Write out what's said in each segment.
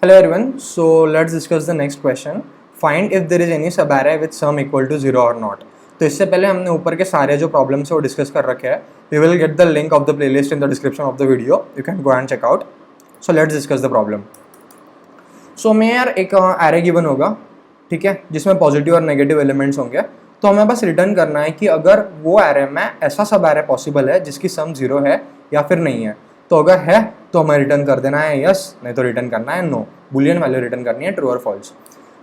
Hello everyone, so let's discuss the next question. Find if there is any subarray with sum equal to 0 or not. तो इससे पहले हमने ऊपर के सारे जो प्रॉब्लम्स है वो डिस्कस कर रखे हैं. We will get the link of the playlist in the description of the video. You can go and check out. So let's discuss the problem. So में यार एक array given होगा, ठीक है, जिसमें पॉजिटिव और नेगेटिव एलिमेंट्स होंगे. तो हमें बस रिटर्न करना है कि अगर वो array में ऐसा सब array पॉसिबल है जिसकी सम 0 है या फिर नहीं है. तो अगर है तो हमें रिटर्न कर देना है यस, नहीं तो रिटर्न करना है नो. बुलियन वैल्यू रिटर्न करनी है ट्रू और फॉल्स.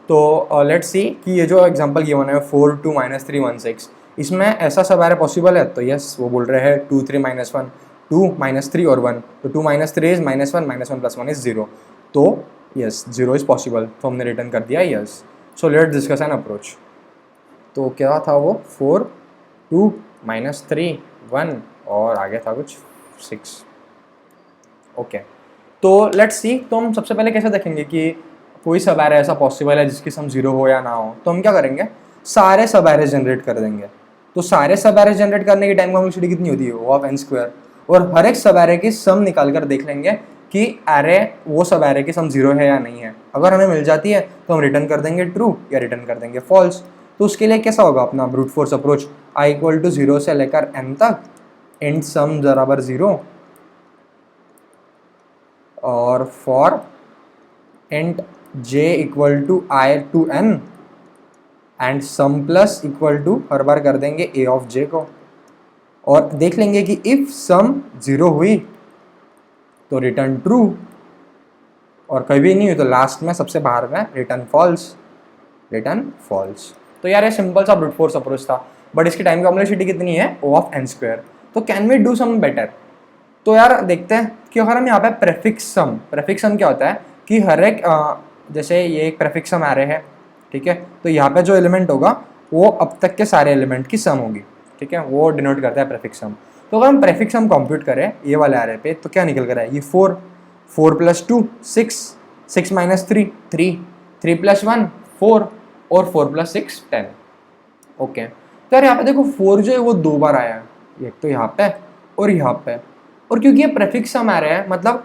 तो लेट्स सी कि ये जो एग्जांपल गिवन है 4 2 -3 1 6, इसमें ऐसा सब एरर पॉसिबल है. तो यस, वो बोल रहे हैं 2 3 -1 2 -3 और 1. तो 2 -3 इज -1 -1 + 1 इज 0. तो यस 0 इज पॉसिबल, तो हमने रिटर्न कर दिया yes. So let's discuss an approach. तो क्या था वो 4 2 -3 1 और आगे था कुछ 6. ओके, तो लेट्स सी. तो हम सबसे पहले कैसे देखेंगे कि कोई सब एरे ऐसा पॉसिबल है जिसकी सम 0 हो या ना हो. तो हम क्या करेंगे, सारे सब एरे जनरेट कर देंगे. तो सारे सब एरे जनरेट करने की टाइम कॉम्प्लेक्सिटी कितनी होती है, O (n स्क्वायर), और हर एक सब एरे की सम निकाल कर देख लेंगे कि एरे वो सब एरे की सम 0 है या नहीं है. अगर हमें मिल जाती है तो हम रिटर्न कर देंगे ट्रू या रिटर्न कर देंगे फॉल्स. तो उसके लिए कैसा होगा अपना ब्रूट फोर्स अप्रोच, i = 0 से लेकर n तक, इंट सम बराबर 0, और for int j = i to n and sum plus equal to हर बार कर देंगे a of j को, और देख लेंगे कि इफ सम 0 हुई तो रिटर्न ट्रू, और कभी नहीं हुई तो लास्ट में सबसे बाहर में रिटर्न फॉल्स. तो यार ये सिंपल सा ब्रूट फोर्स अप्रोच था, बट इसकी टाइम कॉम्प्लेक्सिटी कितनी है, O (n स्क्वायर. तो can we do some better. तो यार देखते हैं कि अगर हम यहाँ पे प्रेफिक्स सम क्या होता है कि हर एक जैसे ये एक प्रेफिक्स सम एरे है, ठीक है, तो यहाँ पे जो एलिमेंट होगा वो अब तक के सारे एलिमेंट की सम होगी, ठीक है, वो डिनोट करता है प्रेफिक्स सम. तो अगर हम प्रेफिक्स सम कंप्यूट करें ये वाले एरे पे तो क्या निकल कर आए, ये 4 + 2 6 6 - 3 3 3 + 1 4 और 4 + 6 10. ओके, तो यार यहाँ पे देखो 4 जो है वो 2 बार आया है, एक तो यहाँ पे और यहाँ पे. और क्योंकि ये प्रेफिक्स सम आ रहा है मतलब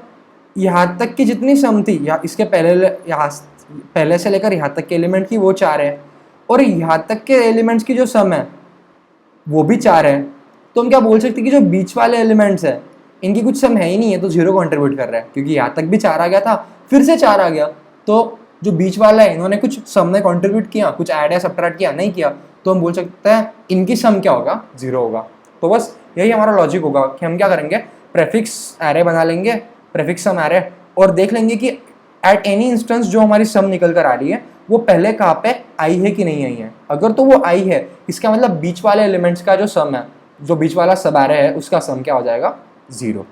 यहाँ तक की जितनी सम थी या इसके पहले से लेकर यहाँ तक के एलिमेंट की वो 4 है, और यहाँ तक के एलिमेंट्स की जो सम है वो भी 4 है. तो हम क्या बोल सकते हैं कि जो बीच वाले एलिमेंट्स है इनकी कुछ सम है ही नहीं है, तो 0 कंट्रीब्यूट कर रहा है, क्योंकि यहाँ तक भी 4 आ गया था फिर से 4 आ गया. तो जो बीच वाला है इन्होंने कुछ सम में कंट्रीब्यूट किया, कुछ ऐड या सब्ट्रैक्ट किया नहीं किया, तो हम बोल सकते हैं इनकी सम क्या होगा, 0 होगा. तो बस यही हमारा लॉजिक होगा कि हम क्या करेंगे, प्रेफिक्स एरे बना लेंगे, प्रेफिक्स सम एरे, और देख लेंगे कि एट एनी इंस्टेंस जो हमारी सम निकल कर आ रही है वो पहले कहाँ पे आई है कि नहीं आई है. अगर तो वो आई है इसका मतलब बीच वाले एलिमेंट्स का जो सम है, जो बीच वाला सब एरे है उसका सम क्या हो जाएगा, 0.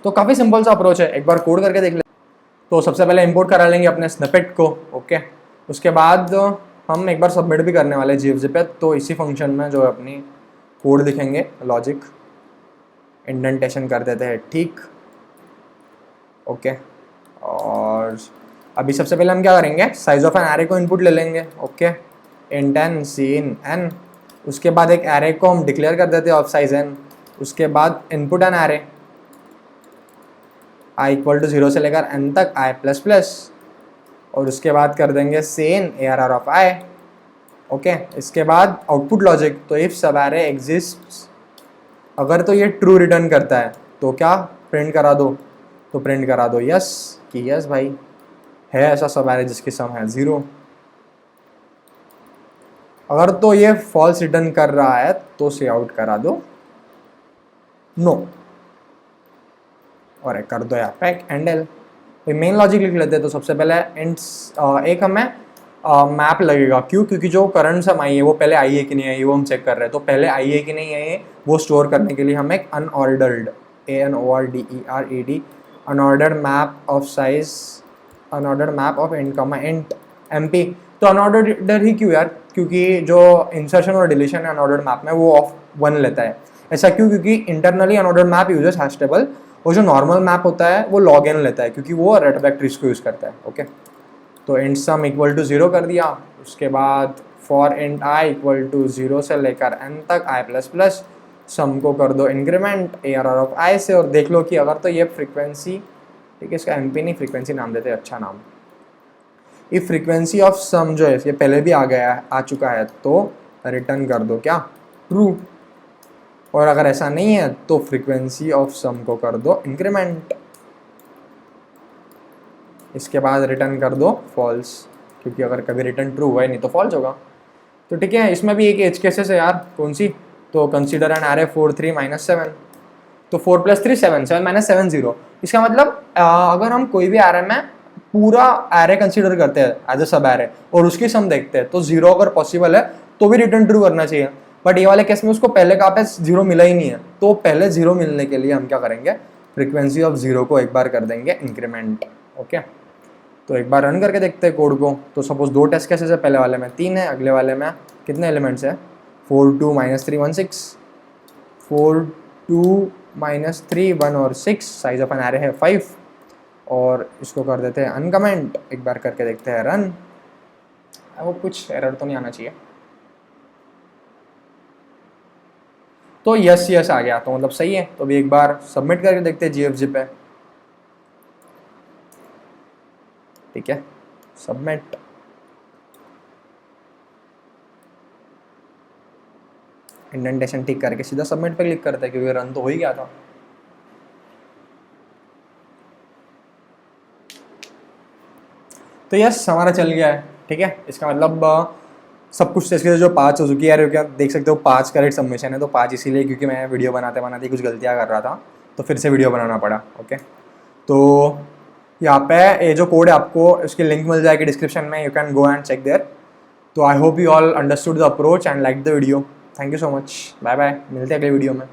तो काफ़ी सिंपल सा अप्रोच है, एक बार कोड करके देख ले. तो सबसे पहले इंपोर्ट करा लेंगे अपने स्निपेट को. ओके, उसके बाद हम एक बार सबमिट भी करने वाले GFG पे. तो इसी फंक्शन में जो अपनी कोड दिखेंगे, लॉजिक इंडेंटेशन कर देते हैं, ठीक. ओके, और अभी सबसे पहले हम क्या करेंगे, साइज ऑफ एन एरे को इनपुट ले लेंगे. Okay, int n sin n. उसके बाद एक एरे को हम डिक्लेयर कर देते हैं ऑफ साइज n. उसके बाद इनपुट एन एरे i = 0 से लेकर n तक i++, और उसके बाद कर देंगे sin ARR of i. Okay, इसके बाद आउटपुट लॉजिक. तो इफ सब एरे एग्जिस्ट, अगर तो ये ट्रू रिटर्न करता है तो क्या प्रिंट करा दो, तो प्रिंट करा दो यस कि यस भाई है ऐसा सब एरे जिसकी सम है 0. अगर तो ये फॉल्स रिटर्न कर रहा है तो से आउट करा दो नो, और कर दो यहाँ पे हैंडल. तो मेन लॉजिक लिख लेते हैं. तो सबसे पहले एक हमें मैप लगेगा. क्यों, क्योंकि जो करंट सम आई है वो पहले आई है कि नहीं आई वो हम चेक कर रहे हैं. तो पहले आई है कि नहीं आई है वो स्टोर करने के लिए हम एक unordered ANORDERED unordered map of size, unordered map of int, MP. तो अनऑर्डर्ड ही क्यों यार, क्योंकि जो इंसर्शन और डिलीशन है अनऑर्डर्ड मैप में वो ऑफ 1 लेता है. ऐसा क्यों, क्योंकि internally unordered map uses hash table, और जो नॉर्मल मैप होता है वो log n लेता है क्योंकि वो रेड बैक्ट्रीज को यूज़ करता है. ओके, तो int sum = 0 कर दिया. उसके बाद फॉर int i = 0 से लेकर n तक i++, सम को कर दो इंक्रीमेंट ARR of i से, और देख लो कि अगर तो ये फ्रीक्वेंसी ठीक है, इसका एमपी नहीं फ्रीक्वेंसी नाम देते हैं, अच्छा नाम। इफ फ्रीक्वेंसी ऑफ सम जो है ये पहले भी आ चुका है तो रिटर्न कर दो क्या, ट्रू। और अगर ऐसा नहीं है तो फ्रीक्वेंसी ऑफ सम को कर दो इंक्रीमेंट, इसके बाद रिटर्न कर दो फॉल्स, क्योंकि अगर कभी रिटर्न ट्रू हुआ ही नहीं तो फॉल्स होगा। तो ठीक है, इसमें भी एक एज केसेस है यार, कौन सी, तो कंसीडर एन एरे 4 3 -7, तो 4 + 3 7 7 - 7 0। इसका मतलब अगर हम कोई भी एरे में पूरा एरे कंसीडर करते हैं एज अ सब एरे और उसकी सम देखते हैं तो 0 अगर पॉसिबल है तो भी रिटर्न ट्रू करना चाहिए। बट ये वाले केस में उसको पहले कहाँ पे 0 मिला ही नहीं है, तो पहले 0 मिलने के लिए हम क्या करेंगे, फ्रीक्वेंसी ऑफ 0 को एक बार कर देंगे इंक्रीमेंट। ओके, तो एक बार रन करके देखते हैं कोड को। तो सपोज 2 टेस्ट केसेस है, पहले वाले में 3 है, अगले वाले में कितने एलिमेंट्स है, 4 2 -3 1 6, 4 2 -3 1 और 6, साइज ऑफ एन एरे है 5, और इसको कर देते हैं अनकमेंट, एक बार करके देखते हैं रन। वो कुछ एरर तो नहीं आना चाहिए, तो यस यस आ गया, तो मतलब सही है। तो अभी एक बार सबमिट करके देखते हैं GFG पे, ठीक है, सबमिट। इंडेंटेशन ठीक करके सीधा सबमिट पे क्लिक करते हैं क्योंकि रन तो हो ही गया था। तो यस हमारा चल गया है, ठीक है। इसका मतलब सब कुछ इसके जो 5 हो चुकी है, क्या देख सकते हो 5 करेक्ट सबमिशन है, तो 5 इसीलिए क्योंकि मैं वीडियो बनाते बनाते कुछ गलतियाँ कर रहा था तो फिर से वीडियो बनाना पड़ा। ओके, तो यहाँ पे ये जो कोड है आपको इसकी लिंक मिल जाएगी डिस्क्रिप्शन में, you can go and check there. तो I hope you all understood the approach and like the video. Thank you so much, bye bye, मिलते हैं अगले वीडियो में।